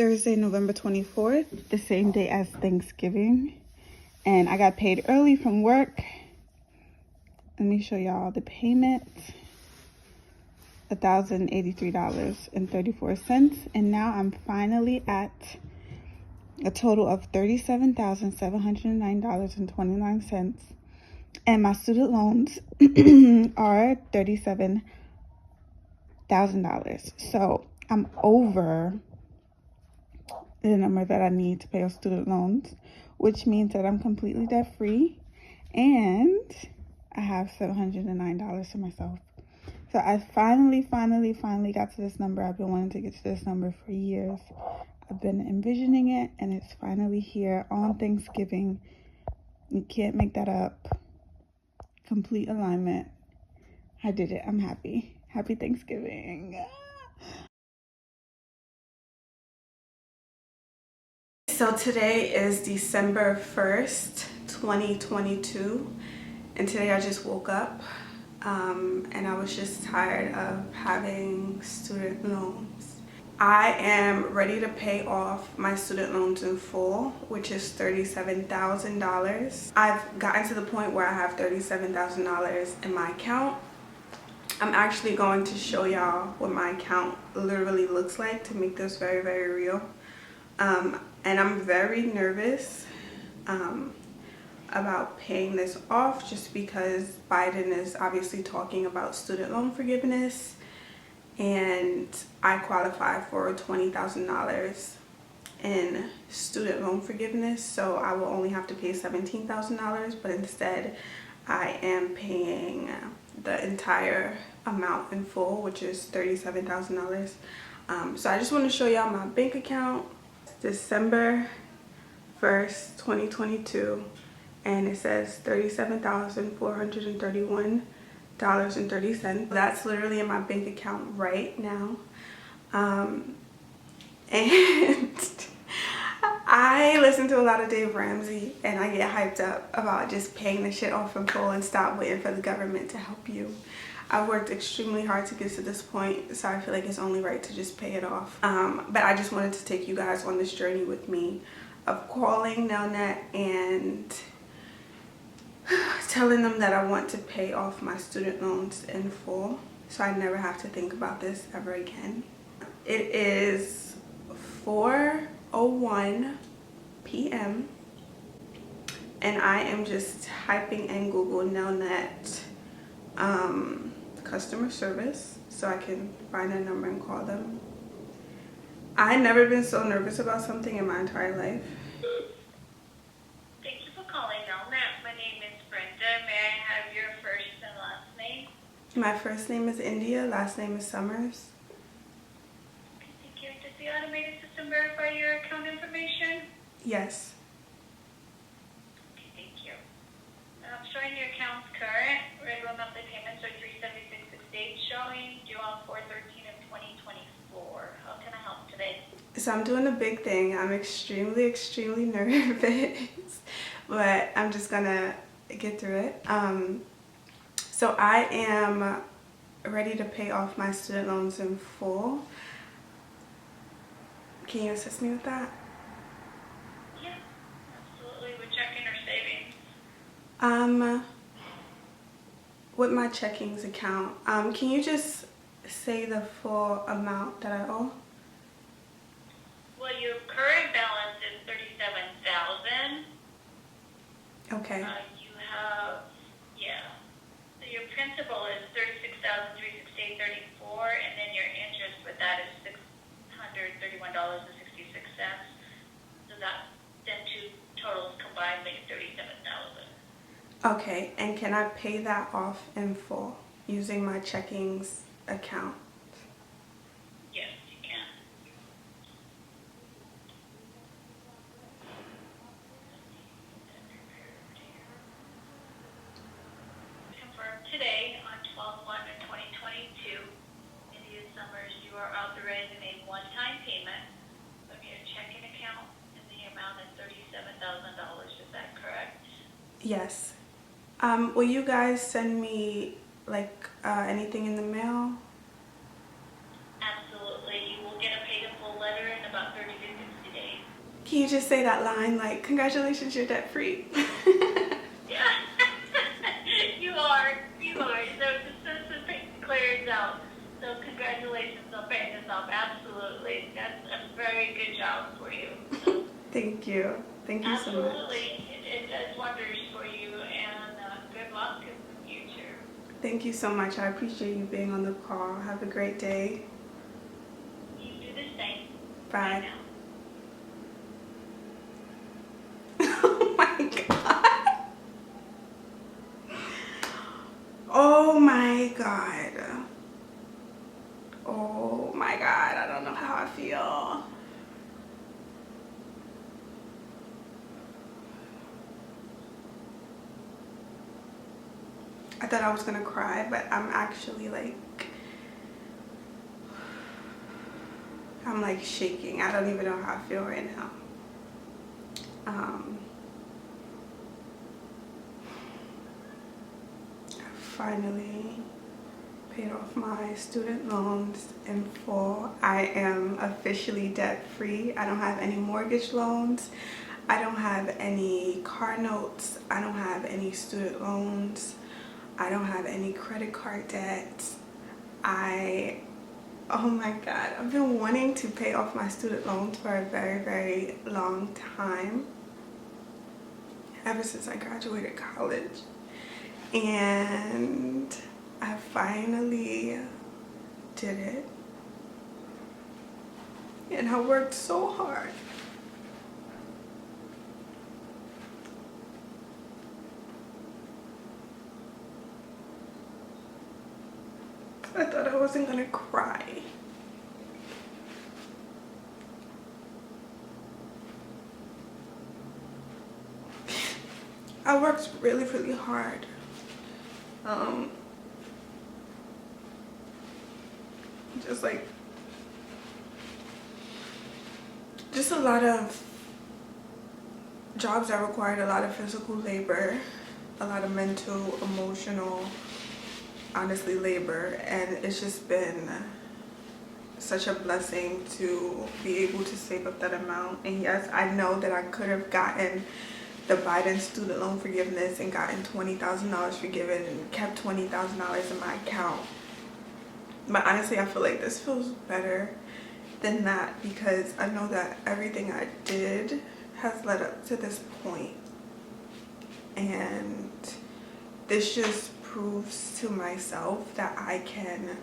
Thursday, November 24th, the same day as Thanksgiving. And I got paid early from work. Let me show y'all the payment. $1,083.34. And now I'm finally at a total of $37,709.29. And my student loans are $37,000. So I'm over the number that I need to pay off student loans, which means that I'm completely debt free and I have $709 to myself. So I finally got to this number. I've been wanting to get to this number for years. I've been envisioning it and it's finally here on Thanksgiving. You can't make that up. Complete alignment. I did it. I'm happy. Happy Thanksgiving. So today is December 1st, 2022, and today I just woke up and I was just tired of having student loans. I am ready to pay off my student loans in full, which is $37,000. I've gotten to the point where I have $37,000 in my account. I'm actually going to show y'all what my account literally looks like to make this very, very real. And I'm very nervous about paying this off just because Biden is obviously talking about student loan forgiveness and I qualify for $20,000 in student loan forgiveness, so I will only have to pay $17,000, but instead I am paying the entire amount in full, which is $37,000. So I just want to show y'all my bank account. December 1st, 2022, and it says $37,431.30. That's literally in my bank account right now. And I listen to a lot of Dave Ramsey and I get hyped up about just paying the shit off in full and stop waiting for the government to help you. I've worked extremely hard to get to this point, so I feel like it's only right to just pay it off. But I just wanted to take you guys on this journey with me of calling Nelnet and telling them that I want to pay off my student loans in full, so I never have to think about this ever again. It is 4:01 p.m. and I am just typing in Google Nelnet customer service so I can find a number and call them. I've never been so nervous about something in my entire life. Thank you for calling Nelnet. My name is Brenda. May I have your first and last name? My first name is India, last name is Summers. Okay, thank you. Does the automated system verify your account information? Yes. Okay, thank you. I'm showing your account's current. Regular monthly payments are $376.68, showing due on 4/13 of 2024. How can I help today? So I'm doing a big thing. I'm extremely nervous, but I'm just gonna get through it. So I am ready to pay off my student loans in full. Can you assist me with that? Yeah, absolutely. With checking or savings? With my checkings account, can you just say the full amount that I owe? Well, your current balance is $37,000. Okay. You have, so your principal is $36,368.34, and then your interest with that is $631.66. So that, then two totals combined make $37,000. Okay, and can I pay that off in full using my checkings account? Yes, you can. Confirm today on 12/1/2022, India Summers, you are authorizing a one-time payment from your checking account in the amount of $37,000. Is that correct? Yes. Will you guys send me like anything in the mail? Absolutely. You will get a paid in full letter in the about 30 to 60 days. Can you just say that line like, congratulations, you're debt free? Yeah, you are. So the system clears out. So congratulations on paying this off. Absolutely. That's a very good job for you. So, Thank you. Thank you so much. absolutely. It does wonders for you, and good luck in the future. Thank you so much. I appreciate you being on the call. Have a great day. You do the same. Bye. now. Oh my God. Oh my God. Oh my God. I don't know how I feel. I thought I was gonna cry, but I'm actually like, I'm like shaking. I don't even know how I feel right now. I finally paid off my student loans in full. I am officially debt free. I don't have any mortgage loans. I don't have any car notes. I don't have any student loans. I don't have any credit card debt. Oh my God, I've been wanting to pay off my student loans for a very, very long time. Ever since I graduated college. And I finally did it. And I worked so hard. I thought I wasn't gonna cry. I worked really, really hard. Just a lot of jobs that required a lot of physical labor, a lot of mental, emotional, honestly, labor, and it's just been such a blessing to be able to save up that amount. And yes, I know that I could have gotten the Biden student loan forgiveness and gotten $20,000 forgiven and kept $20,000 in my account, but honestly I feel like this feels better than that, because I know that everything I did has led up to this point, and this just proves to myself that I can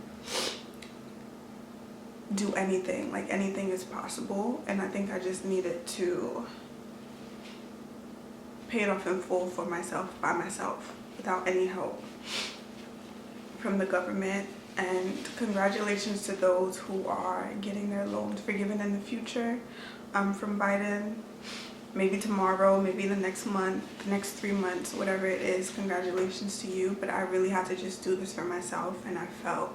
do anything. Like, anything is possible, and I think I just needed to pay it off in full for myself, by myself, without any help from the government. And congratulations to those who are getting their loans forgiven in the future from Biden. Maybe tomorrow, maybe the next month, the next 3 months, whatever it is, congratulations to you. But I really had to just do this for myself, and I felt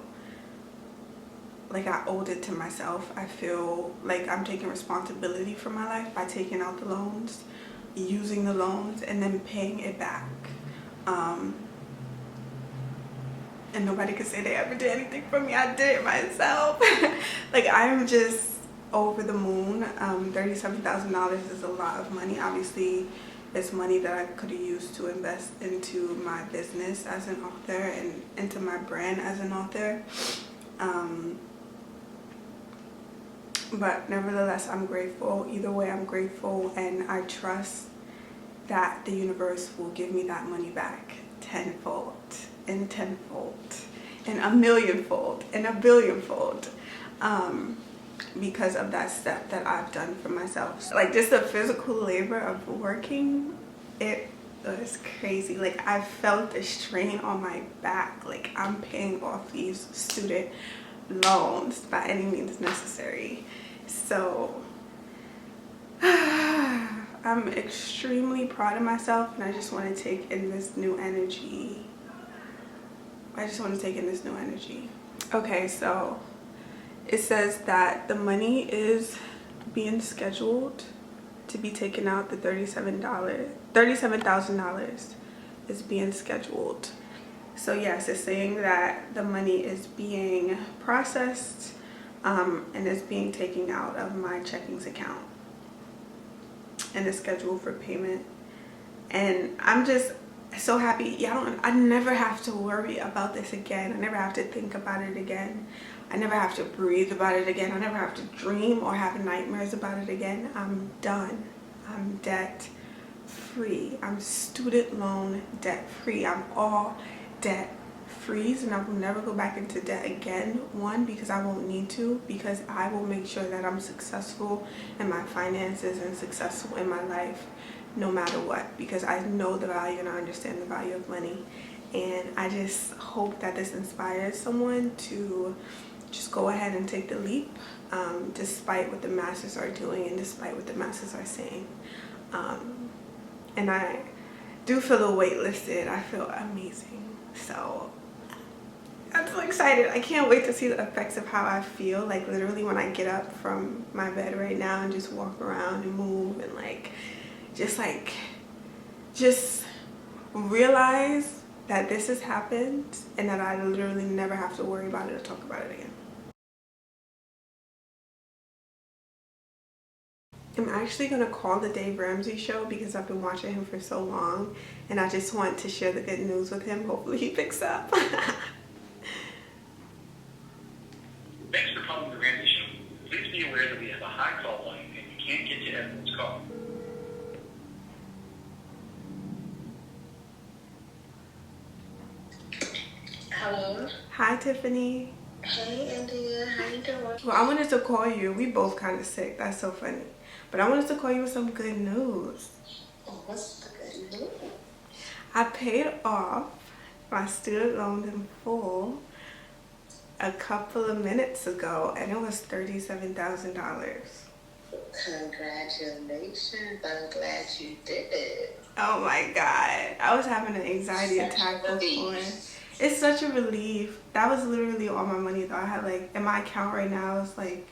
like I owed it to myself. I feel like I'm taking responsibility for my life by taking out the loans, using the loans, and then paying it back. And nobody could say they ever did anything for me. I did it myself. Like, I'm just over the moon. $37,000 is a lot of money. Obviously, it's money that I could have used to invest into my business as an author and into my brand as an author. But nevertheless, I'm grateful. Either way, I'm grateful, and I trust that the universe will give me that money back tenfold and tenfold and a millionfold and a billionfold, because of that step that I've done for myself. Like, just the physical labor of working, it was crazy. Like, I felt the strain on my back. Like, I'm paying off these student loans by any means necessary. So I'm extremely proud of myself, and I just want to take in this new energy. Okay, so it says that the money is being scheduled to be taken out. The $37,000 is being scheduled. So yes, it's saying that the money is being processed. and it's being taken out of my checkings account and it's scheduled for payment. And I'm just so happy. Yeah, I never have to worry about this again. I never have to think about it again. I never have to breathe about it again. I never have to dream or have nightmares about it again. I'm done. I'm debt free. I'm student loan debt free. I'm all debt free, and I will never go back into debt again. One, because I won't need to, because I will make sure that I'm successful in my finances and successful in my life no matter what, because I know the value and I understand the value of money. And I just hope that this inspires someone to just go ahead and take the leap, despite what the masses are doing and despite what the masses are saying. And I do feel the weight lifted. I feel amazing. So I'm so excited. I can't wait to see the effects of how I feel, like literally when I get up from my bed right now and just walk around and move and just realize that this has happened and that I literally never have to worry about it or talk about it again. I'm actually going to call the Dave Ramsey show because I've been watching him for so long and I just want to share the good news with him. Hopefully he picks up. Thanks for calling the Ramsey Show. Please be aware that we have a high call volume and we can't get to everyone's call. Hello. Hi, Tiffany. Hey, India. How you doing? Well, I wanted to call you. We both kind of sick. That's so funny. But I wanted to call you with some good news. Oh, what's the good news? I paid off my student loan in full a couple of minutes ago, and it was $37,000. Congratulations. I'm glad you did it. Oh my God. I was having an anxiety attack before. It's such a relief. That was literally all my money though. I had in my account right now, it's it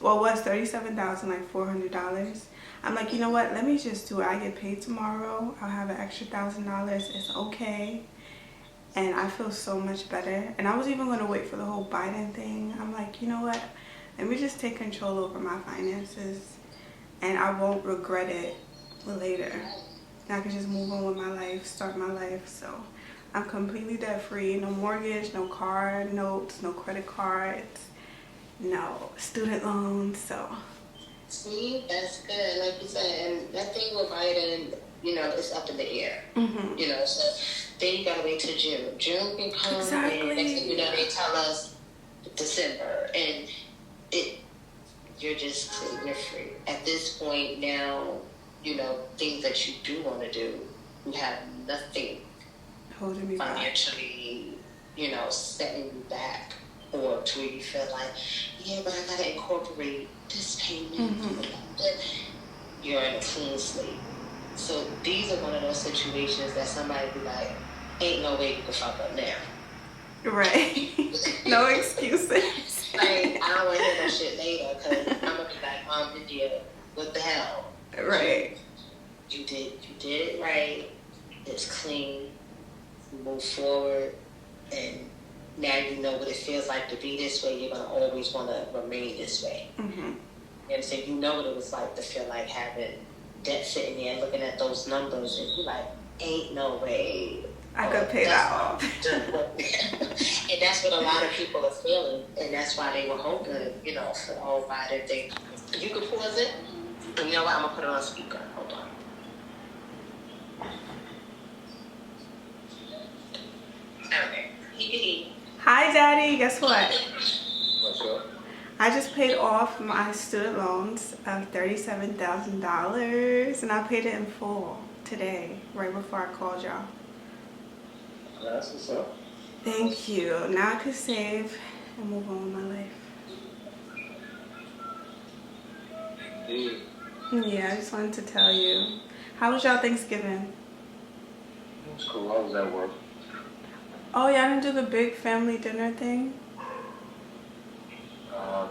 was $37,400. I'm like, you know what? Let me just do it. I get paid tomorrow. I'll have an extra $1,000. It's okay. And I feel so much better. And I was even going to wait for the whole Biden thing. I'm like, you know what? Let me just take control over my finances and I won't regret it later. And I can just move on with my life, start my life. So I'm completely debt free. No mortgage, no car notes, no credit cards, no student loans. So See, that's good. Like you said, and that thing with Biden, it's up in the air. So then you gotta wait till June. June can come, exactly. And next thing you know, they tell us December, and you're free. At this point now, things that you do want to do, you have nothing holding me financially, setting you back, or to where you feel like, yeah, but I gotta incorporate this payment. You're in a clean slate. So these are one of those situations that somebody be like, ain't no way you can fuck up now. Right. No excuses. I don't want to hear that shit later, because I'm gonna be like, India, what the hell? Right. You did it right. It's clean. Move forward, and now you know what it feels like to be this way. You're gonna always want to remain this way. And so you know what it was like to feel like having debt sitting there and looking at those numbers, and you're like, ain't no way I could pay that off. And that's what a lot of people are feeling, and that's why they were hoping, for the whole Biden thing. You could pause it, and you know what? I'm gonna put it on speaker. Hold on. Okay. Hi, Daddy. Guess what? What's up? I just paid off my student loans of $37,000, and I paid it in full today, right before I called y'all. That's what's up. Thank you. Now I can save and move on with my life. Indeed. Yeah, I just wanted to tell you. How was y'all Thanksgiving? It was cool. I was at work. Oh, y'all didn't do the big family dinner thing?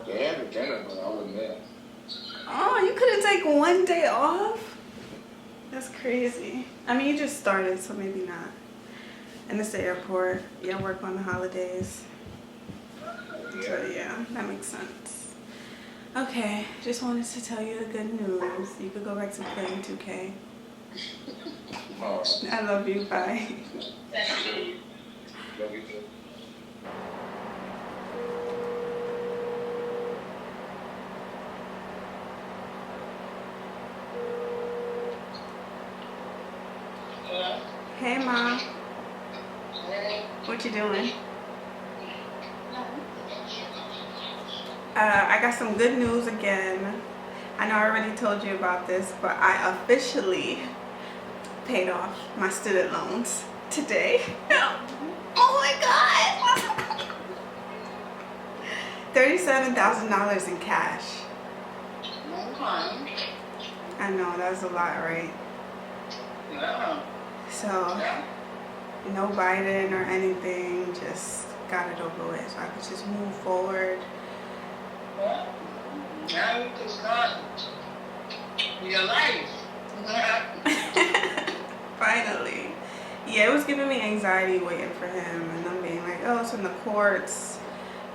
They had a dinner, but I wasn't there. Oh, you couldn't take one day off? That's crazy. I mean, you just started, so maybe not. And it's the airport. Y'all work on the holidays. So yeah, that makes sense. Okay, just wanted to tell you the good news. You could go back to playing 2K. Oh, I love you. Bye. love you too. Hey, Mom. What you doing? I got some good news again. I know I already told you about this, but I officially paid off my student loans today. Oh my God! $37,000 in cash. I know, that's a lot, right? Yeah. So, Yeah. no Biden or anything, just got it over with so I could just move forward. Well, now you can start your life. Finally. Yeah, it was giving me anxiety waiting for him, and I'm being like, oh, it's in the courts.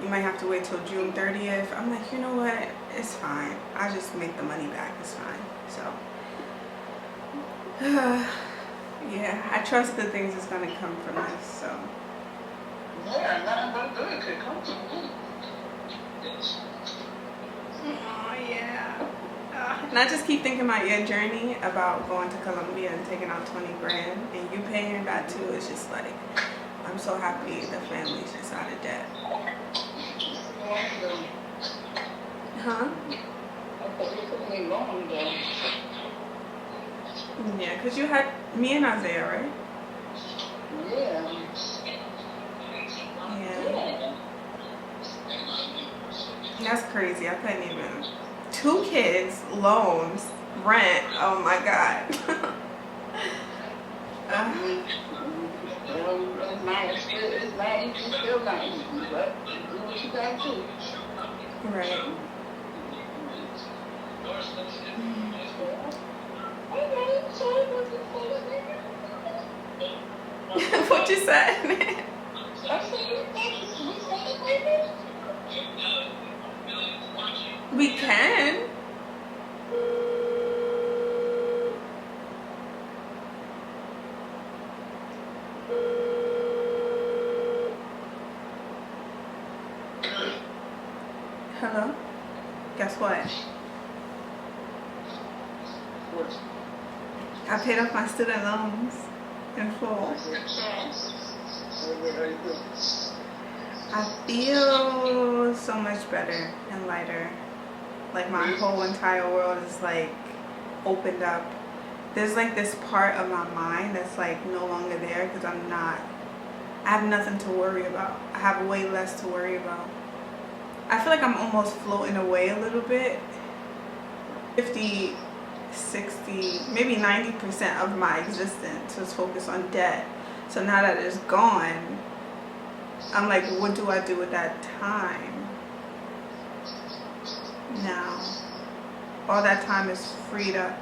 You might have to wait till June 30th. I'm like, you know what? It's fine. I just make the money back. It's fine. So, yeah, I trust the things that's going to come from this. So, Yeah, nothing but good could come from me. oh, yeah. And I just keep thinking about your journey about going to Colombia and taking out 20 grand and you paying that too. It's just like, I'm so happy the family's just out of debt. Huh? Yeah, because you had me and Isaiah, right? Yeah. Yeah. That's crazy. I couldn't even. 2 kids, loans, rent. Oh my God. It's not easy, still not easy, but do what you gotta do. Right. What you said? We can. Hello? Guess what? I paid off my student loans in full. I feel so much better and lighter. Like my whole entire world is like opened up. There's like this part of my mind that's like no longer there because I have nothing to worry about. I have way less to worry about. I feel like I'm almost floating away a little bit. 50, 60, maybe 90% of my existence was focused on debt. So now that it's gone, I'm like, what do I do with that time? Now, all that time is freed up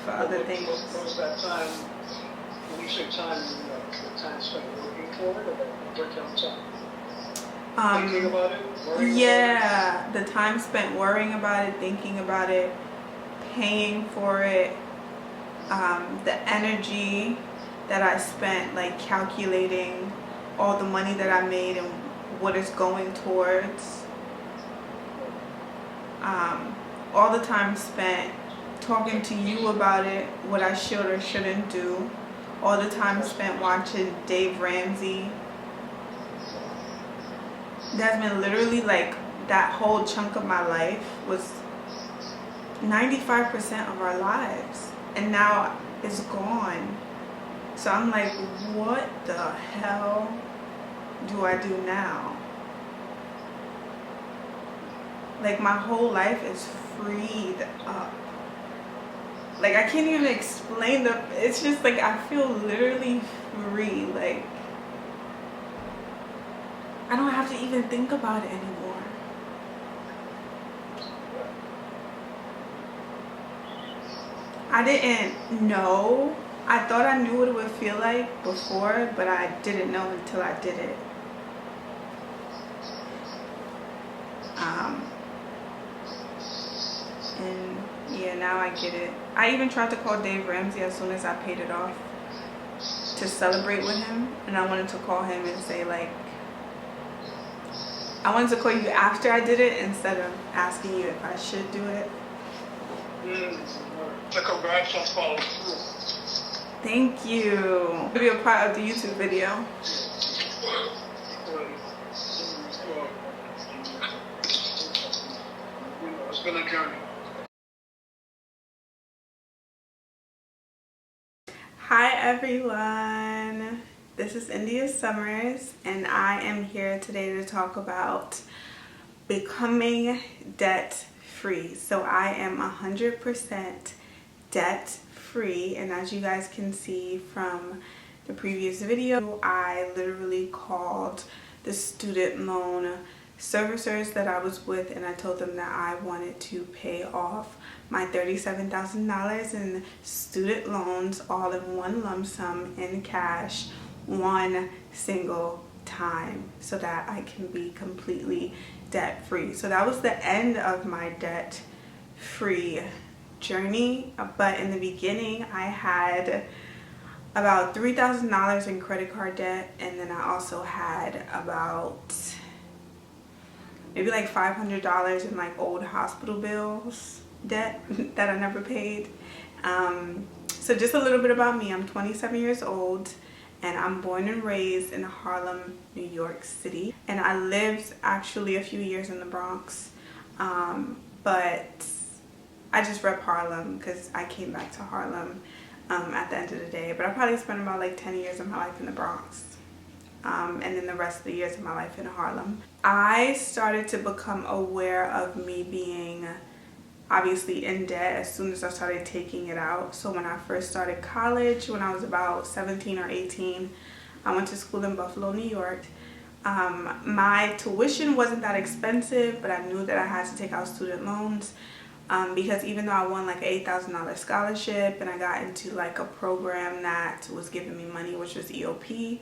for other things. Most of that time, when you say time, the time spent working for it or working on time? Thinking about it? Worrying Yeah, the time spent worrying about it, thinking about it, paying for it, the energy that I spent like calculating all the money that I made and what it's going towards. All the time spent talking to you about it, what I should or shouldn't do. All the time spent watching Dave Ramsey. That's been literally like that whole chunk of my life was 95% of our lives. And now it's gone. So I'm like, what the hell do I do now? Like my whole life is freed up. Like I can't even explain it's just like I feel literally free. Like I don't have to even think about it anymore. I didn't know. I thought I knew what it would feel like before, but I didn't know until I did it. And yeah, now I get it. I even tried to call Dave Ramsey as soon as I paid it off to celebrate with him, and I wanted to call him and say, like, I wanted to call you after I did it instead of asking you if I should do it. So congrats on following through. Thank you. To be a part of the YouTube video. It's been a journey. Hi everyone, this is India Summers, and I am here today to talk about becoming debt free. So I am 100% debt free, and as you guys can see from the previous video, I literally called the student loan servicers that I was with, and I told them that I wanted to pay off my $37,000 in student loans all in one lump sum in cash one single time so that I can be completely debt free. So that was the end of my debt free journey. But in the beginning, I had about $3,000 in credit card debt, and then I also had about maybe like $500 in like old hospital bills debt that I never paid. So just a little bit about me. I'm 27 years old, and I'm born and raised in Harlem, New York City, and I lived actually a few years in the Bronx, but I just rep Harlem because I came back to Harlem at the end of the day. But I probably spent about like 10 years of my life in the Bronx, and then the rest of the years of my life in Harlem. I started to become aware of me being obviously in debt as soon as I started taking it out. So when I first started college, when I was about 17 or 18, I went to school in Buffalo, New York. My tuition wasn't that expensive, but I knew that I had to take out student loans because even though I won like an $8,000 scholarship and I got into like a program that was giving me money, which was EOP,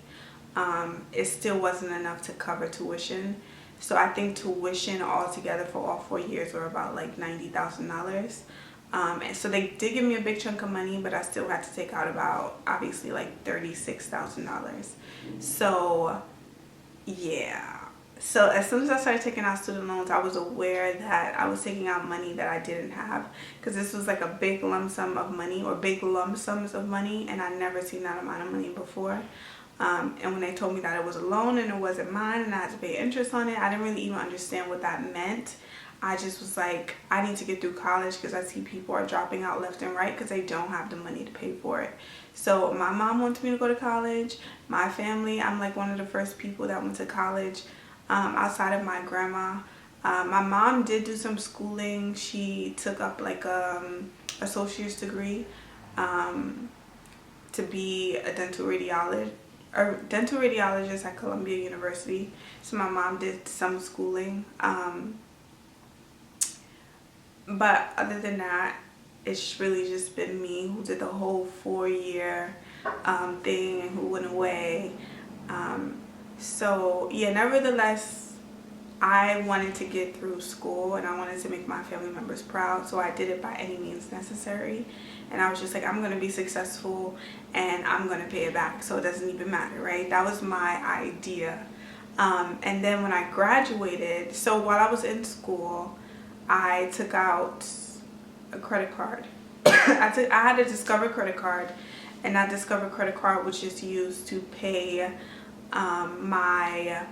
it still wasn't enough to cover tuition. So I think tuition altogether for all 4 years were about like $90,000. And so they did give me a big chunk of money, but I still had to take out about obviously like $36,000. So yeah. So as soon as I started taking out student loans, I was aware that I was taking out money that I didn't have, because this was like a big lump sum of money, or big lump sums of money, and I'd never seen that amount of money before. And when they told me that it was a loan and it wasn't mine and I had to pay interest on it, I didn't really even understand what that meant. I just was like, I need to get through college because I see people are dropping out left and right because they don't have the money to pay for it. So my mom wanted me to go to college. My family, I'm like one of the first people that went to college outside of my grandma. My mom did do some schooling. She took up like associate's degree to be a dental radiologist at Columbia University. So my mom did some schooling, but other than that, it's really just been me who did the whole 4-year thing and who went away. So yeah, nevertheless, I wanted to get through school and I wanted to make my family members proud, so I did it by any means necessary. And I was just like, I'm going to be successful and I'm going to pay it back, so it doesn't even matter, right? That was my idea. And then when I graduated, so while I was in school, I took out a credit card. I had a Discover credit card, and that Discover credit card was just used to pay my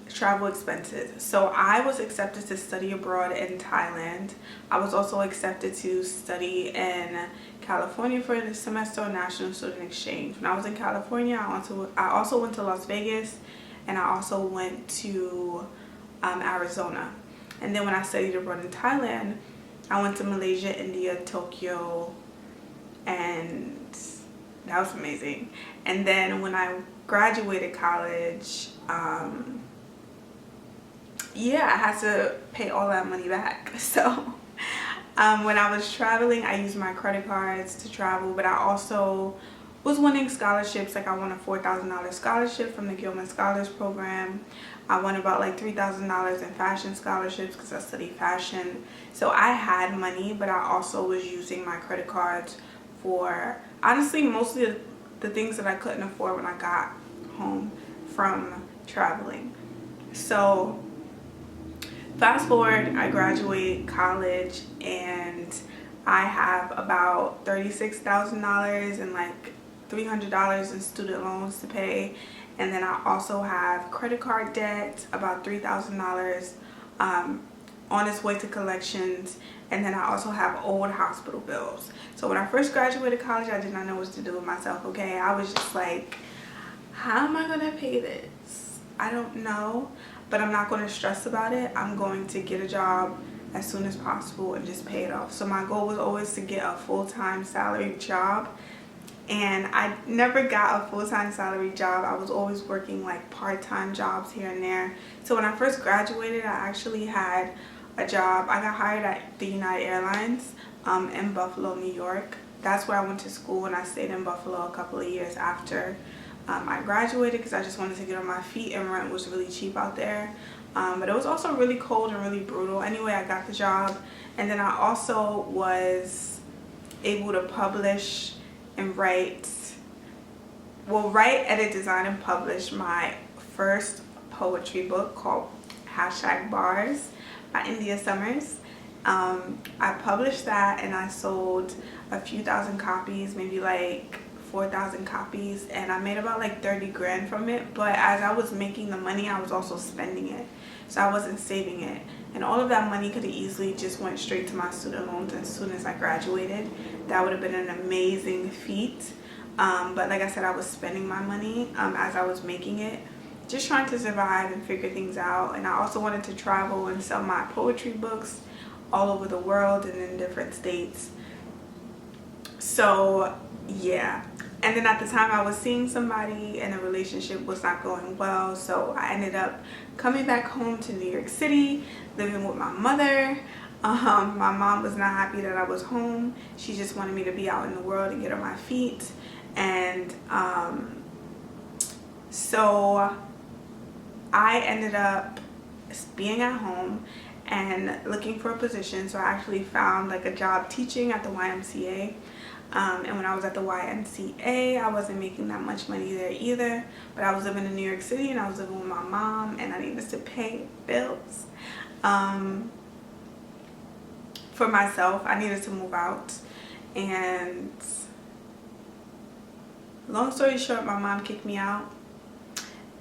travel expenses. So I was accepted to study abroad in Thailand. I was also accepted to study in California for the semester on National Student Exchange. When I was in California, I also went to Las Vegas, and I also went to Arizona. And then when I studied abroad in Thailand, I went to Malaysia, India, Tokyo, and that was amazing. And then when I graduated college, yeah, I had to pay all that money back. So when I was traveling, I used my credit cards to travel, but I also was winning scholarships. Like I won a $4,000 scholarship from the Gilman Scholars Program. I won about like $3,000 in fashion scholarships because I study fashion. So I had money, but I also was using my credit cards for honestly mostly the things that I couldn't afford when I got home from traveling. So fast forward, I graduate college and I have about $36,000 and like $300 in student loans to pay. And then I also have credit card debt, about $3,000 on its way to collections. And then I also have old hospital bills. So when I first graduated college, I did not know what to do with myself, okay? I was just like, how am I gonna pay this? I don't know, but I'm not gonna stress about it. I'm going to get a job as soon as possible and just pay it off. So my goal was always to get a full-time salary job, and I never got a full-time salary job. I was always working like part-time jobs here and there. So when I first graduated, I actually had a job. I got hired at the United Airlines in Buffalo, New York. That's where I went to school, and I stayed in Buffalo a couple of years after I graduated because I just wanted to get on my feet, and rent was really cheap out there. But it was also really cold and really brutal. Anyway, I got the job, and then I also was able to publish and write, edit, design, and publish my first poetry book called #Bars by India Summers. I published that and I sold a few thousand copies, maybe like 4,000 copies, and I made about like 30 grand from it. But as I was making the money, I was also spending it, so I wasn't saving it, and all of that money could have easily just went straight to my student loans as soon as I graduated. That would have been an amazing feat, but like I said, I was spending my money as I was making it, just trying to survive and figure things out. And I also wanted to travel and sell my poetry books all over the world and in different states. So yeah, and then at the time I was seeing somebody and the relationship was not going well, so I ended up coming back home to New York City, living with my mother. My mom was not happy that I was home. She just wanted me to be out in the world and get on my feet. And so I ended up being at home and looking for a position. So I actually found like a job teaching at the YMCA. And when I was at the YMCA, I wasn't making that much money there either, but I was living in New York City and I was living with my mom, and I needed to pay bills. For myself, I needed to move out, and long story short, my mom kicked me out,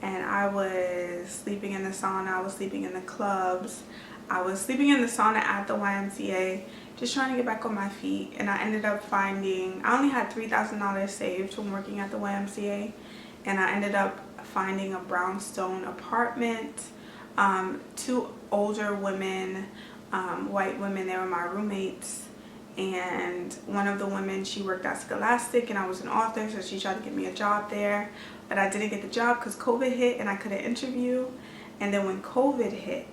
and I was sleeping in the sauna, I was sleeping in the clubs, I was sleeping in the sauna at the YMCA, just trying to get back on my feet. And I ended up finding, I only had $3,000 saved from working at the YMCA, and I ended up finding a brownstone apartment. Two older women, white women, they were my roommates, and one of the women, she worked at Scholastic, and I was an author, so she tried to get me a job there, but I didn't get the job because COVID hit and I couldn't interview. And then when COVID hit,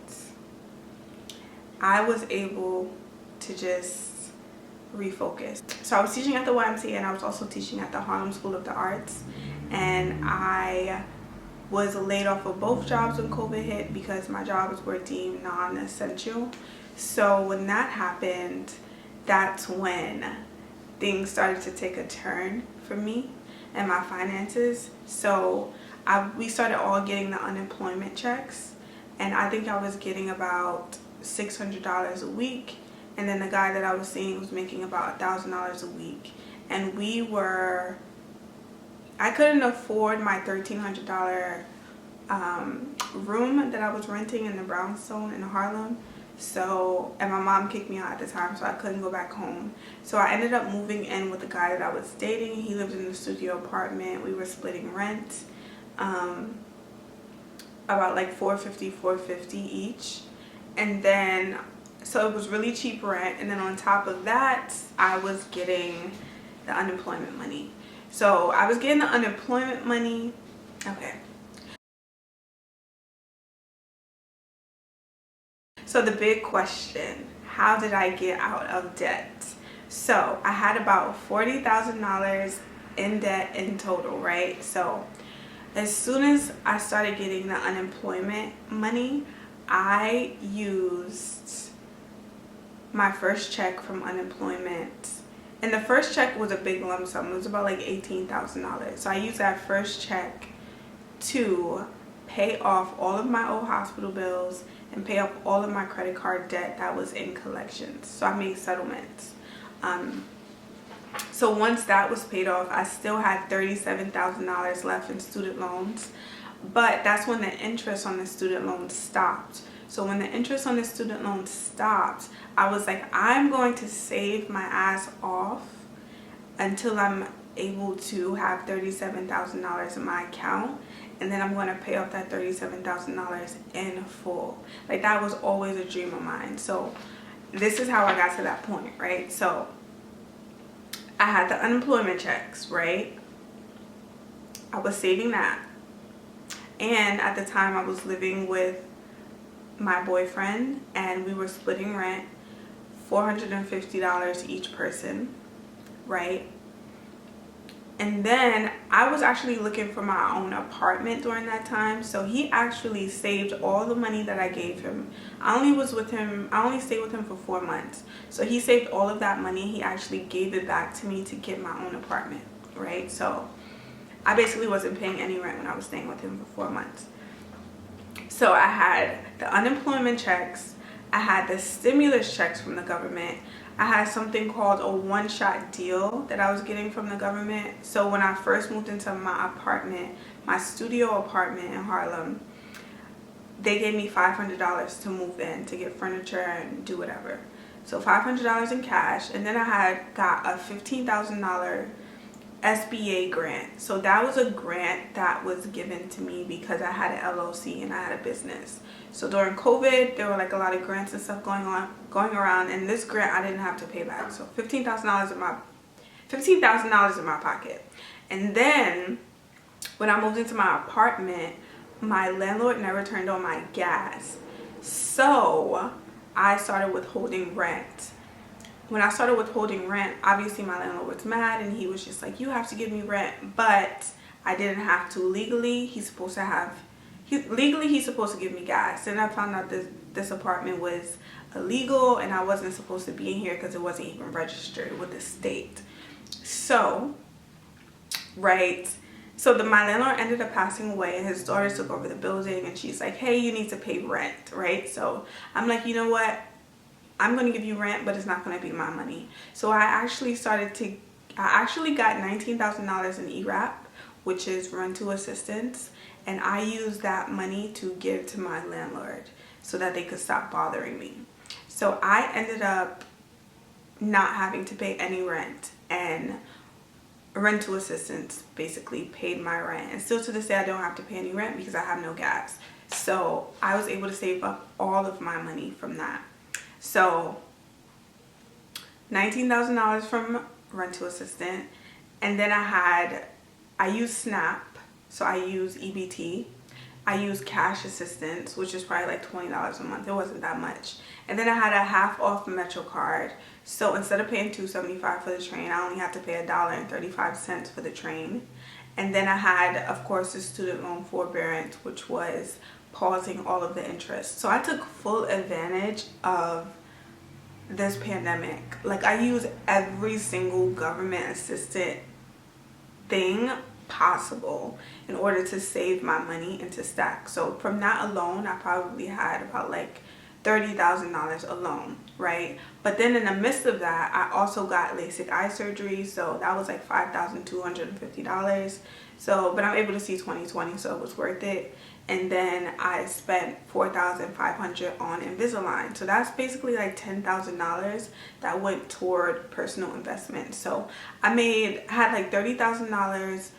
I was able to just refocus. So I was teaching at the YMCA, and I was also teaching at the Harlem School of the Arts, and I was laid off of both jobs when COVID hit because my jobs were deemed non-essential. So when that happened, that's when things started to take a turn for me and my finances. So we started all getting the unemployment checks, and I think I was getting about $600 a week, and then the guy that I was seeing was making about $1,000 a week, and I couldn't afford my $1,300 room that I was renting in the brownstone in Harlem. So, and my mom kicked me out at the time, so I couldn't go back home. So I ended up moving in with the guy that I was dating. He lived in the studio apartment. We were splitting rent, about like $450 each. And then, so it was really cheap rent. And then on top of that, I was getting the unemployment money. So I was getting the unemployment money. Okay. So the big question, how did I get out of debt? So I had about $40,000 in debt in total, right? So as soon as I started getting the unemployment money, I used my first check from unemployment. And the first check was a big lump sum. It was about like $18,000. So I used that first check to pay off all of my old hospital bills and pay off all of my credit card debt that was in collections. So I made settlements. So once that was paid off, I still had $37,000 left in student loans. But that's when the interest on the student loans stopped. So when the interest on the student loan stopped, I was like, I'm going to save my ass off until I'm able to have $37,000 in my account, and then I'm going to pay off that $37,000 in full. Like, that was always a dream of mine. So this is how I got to that point, right? So I had the unemployment checks, right? I was saving that. And at the time I was living with my boyfriend, and we were splitting rent, $450 each person, right? And then I was actually looking for my own apartment during that time. So he actually saved all the money that I gave him. I only stayed with him for 4 months. So he saved all of that money. He actually gave it back to me to get my own apartment, right? So I basically wasn't paying any rent when I was staying with him for 4 months. So I had the unemployment checks, I had the stimulus checks from the government, I had something called a one-shot deal that I was getting from the government. So when I first moved into my apartment, my studio apartment in Harlem, they gave me $500 to move in, to get furniture and do whatever. So $500 in cash, and then I had got a $15,000 SBA grant. So that was a grant that was given to me because I had an LLC and I had a business. So during COVID, there were like a lot of grants and stuff going around, and this grant I didn't have to pay back. So $15,000 in my pocket. And then when I moved into my apartment, my landlord never turned on my gas. So I started withholding rent. When I started withholding rent, obviously my landlord was mad, and he was just like, you have to give me rent. But I didn't have to. Legally, he's supposed to give me gas. And I found out this apartment was illegal, and I wasn't supposed to be in here because it wasn't even registered with the state. So, right. So my landlord ended up passing away, and his daughter took over the building, and she's like, hey, you need to pay rent, right? So I'm like, you know what? I'm going to give you rent, but it's not going to be my money. So I actually got $19,000 in ERAP, which is rent to assistance. And I used that money to give to my landlord so that they could stop bothering me. So I ended up not having to pay any rent, and rent to assistance basically paid my rent. And still to this day, I don't have to pay any rent because I have no gas. So I was able to save up all of my money from that. So $19,000 from rent to assistant, and then I used SNAP, so I used EBT, I used cash assistance, which is probably like $20 a month. It wasn't that much. And then I had a half off Metro card, so instead of paying $2.75 for the train, I only had to pay $1.35 for the train. And then I had, of course, the student loan forbearance, which was pausing all of the interest. So I took full advantage of this pandemic. Like, I used every single government assisted thing possible in order to save my money and to stack. So from that alone, I probably had about like $30,000 alone, right? But then in the midst of that, I also got LASIK eye surgery, so that was like $5,250. So, but I'm able to see 20/20, so it was worth it. And then I spent $4,500 on Invisalign. So that's basically like $10,000 that went toward personal investment. So I had like $30,000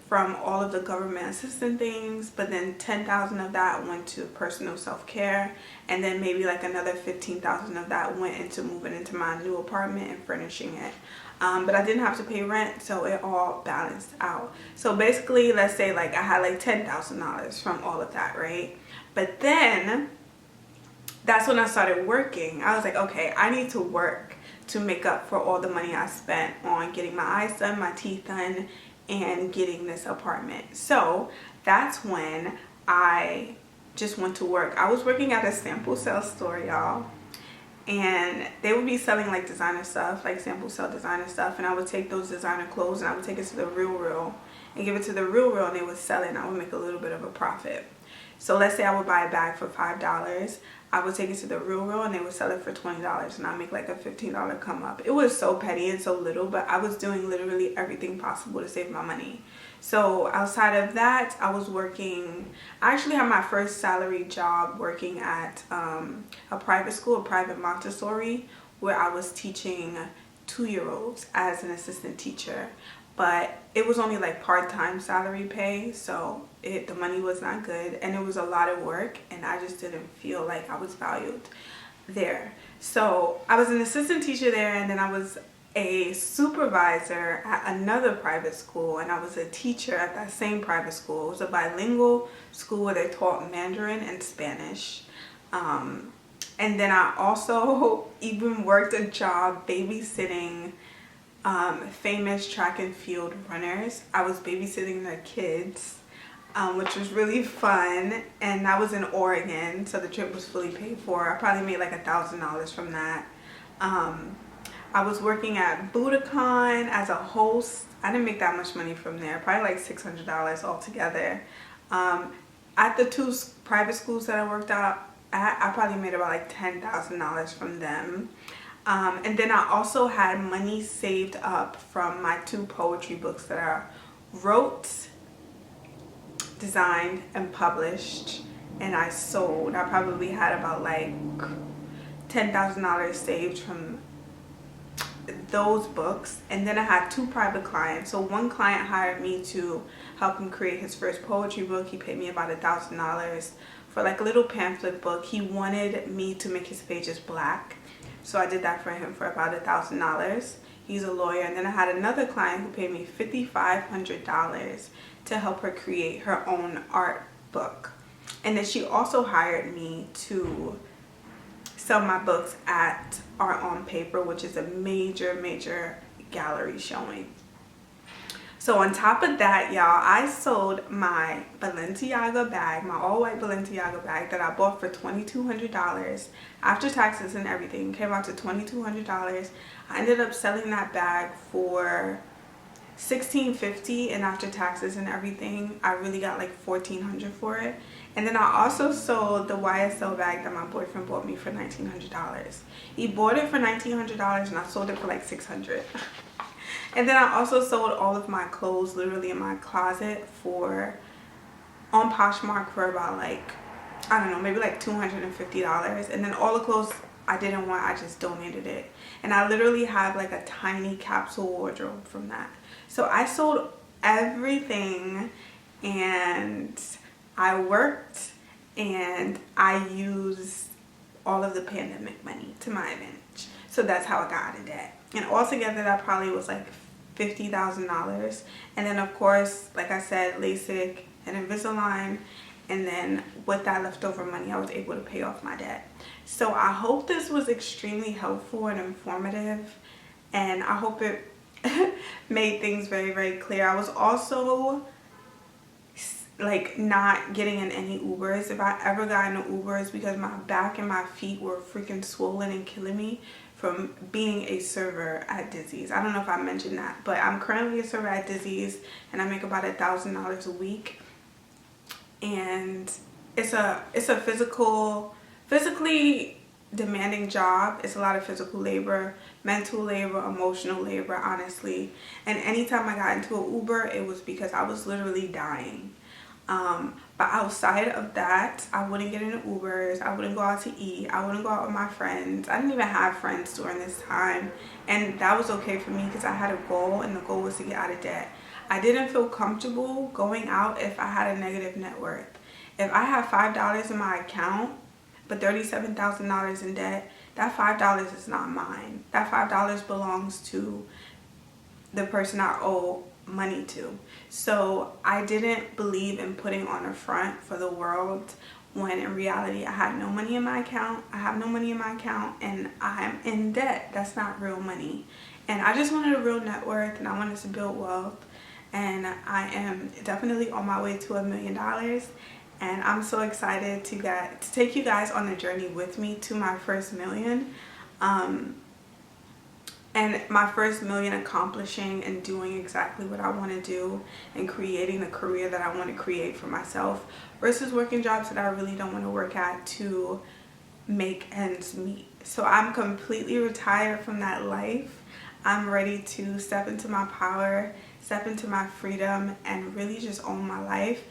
from all of the government assistance things, but then $10,000 of that went to personal self-care, and then maybe like another $15,000 of that went into moving into my new apartment and furnishing it. But I didn't have to pay rent, so it all balanced out. So basically, let's say like I had like $10,000 from all of that, right? But then that's when I started working. I was like, okay, I need to work to make up for all the money I spent on getting my eyes done, my teeth done, and getting this apartment. So that's when I just went to work. I was working at a sample sale store, y'all, and they would be selling like designer stuff, like sample sale designer stuff, and I would take those designer clothes and I would take it to the Real and give it to the Real and they would sell it, and I would make a little bit of a profit. So let's say I would buy a bag for $5, I would take it to the Real and they would sell it for $20, and I make like a $15 come up. It was so petty and so little, but I was doing literally everything possible to save my money. So outside of that, I was working, I actually had my first salary job working at a private school, a private Montessori, where I was teaching 2-year-olds as an assistant teacher. But it was only like part-time salary pay, so the money was not good, and it was a lot of work, and I just didn't feel like I was valued there. So I was an assistant teacher there, and then I was a supervisor at another private school, and I was a teacher at that same private school. It was a bilingual school where they taught Mandarin and Spanish. And then I also even worked a job babysitting famous track and field runners. I was babysitting their kids, which was really fun, and that was in Oregon, so the trip was fully paid for. I probably made like $1,000 from that. I was working at Budokan as a host. I didn't make that much money from there, probably like $600 altogether. At the 2 private schools that I worked at, I probably made about like $10,000 from them. And then I also had money saved up from my 2 poetry books that I wrote, designed, and published, and I sold. I probably had about like $10,000 saved from those books. And then I had 2 private clients. So one client hired me to help him create his first poetry book. He paid me about $1,000 for like a little pamphlet book. He wanted me to make his pages black, so I did that for him for about $1,000. He's a lawyer. And then I had another client who paid me $5,500 to help her create her own art book. And then she also hired me to sell my books at Art on Paper, which is a major gallery showing. So on top of that, y'all, I sold my Balenciaga bag, my all-white Balenciaga bag that I bought for $2,200. After taxes and everything, came out to $2,200. I ended up selling that bag for $1,650, and after taxes and everything, I really got like $1,400 for it. And then I also sold the YSL bag that my boyfriend bought me for $1,900. He bought it for $1,900 and I sold it for like $600. And then I also sold all of my clothes literally in my closet on Poshmark for about like, I don't know, maybe like $250. And then all the clothes I didn't want, I just donated it. And I literally have like a tiny capsule wardrobe from that. So I sold everything, and I worked, and I used all of the pandemic money to my advantage. So that's how I got out of debt. And altogether, that probably was like $50,000. And then of course, like I said, LASIK and Invisalign. And then with that leftover money, I was able to pay off my debt. So I hope this was extremely helpful and informative. And I hope it made things very clear. I was also like not getting in any Ubers. If I ever got in an Uber, it's because my back and my feet were freaking swollen and killing me from being a server at Dizzy's. I don't know if I mentioned that, but I'm currently a server at Dizzy's, and I make about $1,000 a week. And it's a physically demanding job. It's a lot of physical labor, mental labor, emotional labor, honestly. And anytime I got into an Uber, it was because I was literally dying. But outside of that, I wouldn't get into Ubers. I wouldn't go out to eat. I wouldn't go out with my friends. I didn't even have friends during this time. And that was okay for me because I had a goal, and the goal was to get out of debt. I didn't feel comfortable going out if I had a negative net worth. If I have $5 in my account, but $37,000 in debt, that $5 is not mine. That $5 belongs to the person I owe money to. So I didn't believe in putting on a front for the world when in reality I had no money in my account. I have no money in my account, and I'm in debt. That's not real money. And I just wanted a real net worth, and I wanted to build wealth. and I am definitely on my way to $1 million. And I'm so excited to take you guys on the journey with me to my first million. And my first million, accomplishing and doing exactly what I want to do and creating the career that I want to create for myself versus working jobs that I really don't want to work at to make ends meet. So I'm completely retired from that life. I'm ready to step into my power, step into my freedom, and really just own my life.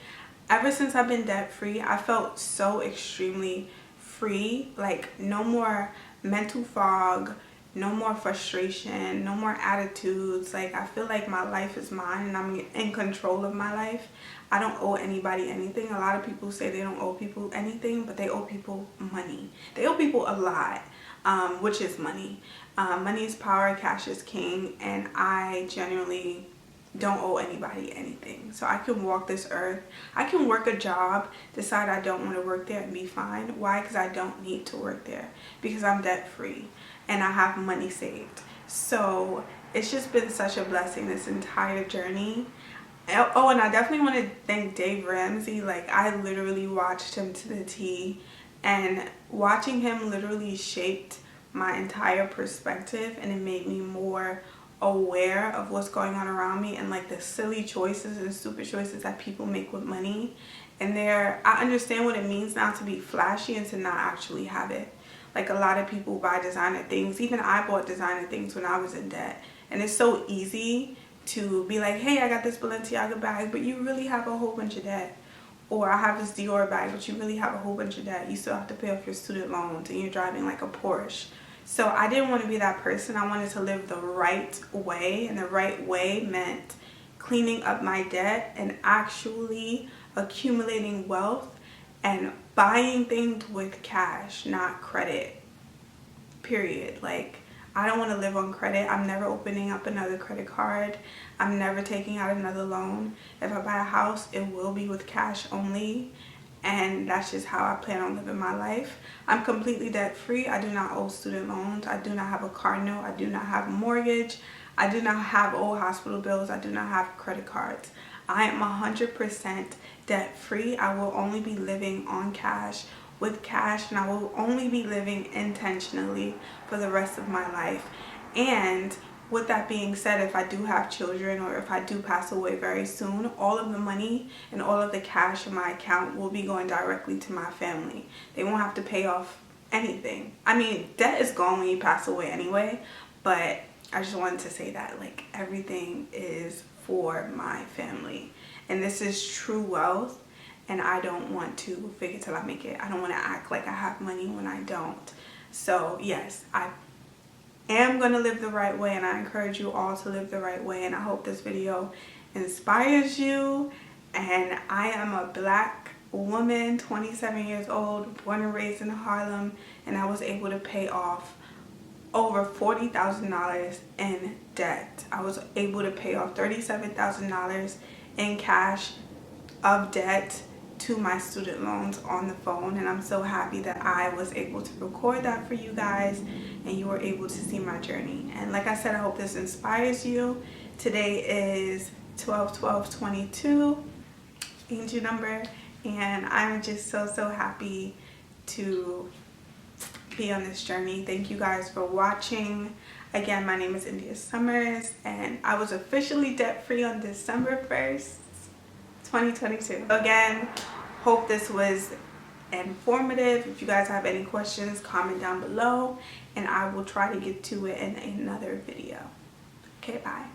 Ever since I've been debt free, I felt so extremely free. Like, no more mental fog, no more frustration, no more attitudes. Like, I feel like my life is mine and I'm in control of my life. I don't owe anybody anything. A lot of people say they don't owe people anything, but they owe people money. They owe people a lot, which is money. Money is power, cash is king, and I genuinely don't owe anybody anything. So I can walk this earth. I can work a job, decide I don't want to work there, and be fine. Why? Because I don't need to work there, because I'm debt free and I have money saved. So it's just been such a blessing, this entire journey. Oh, and I definitely want to thank Dave Ramsey. Like, I literally watched him to the T, and watching him literally shaped my entire perspective, and it made me more aware of what's going on around me and like the silly choices and stupid choices that people make with money. And I understand what it means now to be flashy and to not actually have it. Like, a lot of people buy designer things. Even I bought designer things when I was in debt, and it's so easy to be like, hey, I got this Balenciaga bag, but you really have a whole bunch of debt. Or I have this Dior bag, but you really have a whole bunch of debt. You still have to pay off your student loans, and you're driving like a Porsche. So I didn't want to be that person. I wanted to live the right way, and the right way meant cleaning up my debt and actually accumulating wealth and buying things with cash, not credit, period. Like, I don't want to live on credit. I'm never opening up another credit card. I'm never taking out another loan. If I buy a house, it will be with cash only. And that's just how I plan on living my life. I'm completely debt free. I do not owe student loans. I do not have a car note. I do not have a mortgage. I do not have old hospital bills. I do not have credit cards. I am 100% debt free. I will only be living on cash, with cash, and I will only be living intentionally for the rest of my life. And with that being said, if I do have children or if I do pass away very soon, all of the money and all of the cash in my account will be going directly to my family. They won't have to pay off anything. I mean, debt is gone when you pass away anyway, but I just wanted to say that, like, everything is for my family. And this is true wealth, and I don't want to fake it till I make it. I don't want to act like I have money when I don't. So yes, I am going to live the right way, and I encourage you all to live the right way. And I hope this video inspires you. And I am a black woman, 27 years old, born and raised in Harlem, and I was able to pay off over $40,000 in debt. I was able to pay off $37,000 in cash of debt to my student loans on the phone, and I'm so happy that I was able to record that for you guys and you were able to see my journey. And like I said, I hope this inspires you. Today is 12/12/22, angel number, and I'm just so happy to be on this journey. Thank you guys for watching. Again, my name is India Summers, and I was officially debt free on December 1st, 2022. Again, hope this was informative. If you guys have any questions, comment down below and I will try to get to it in another video. Okay, bye.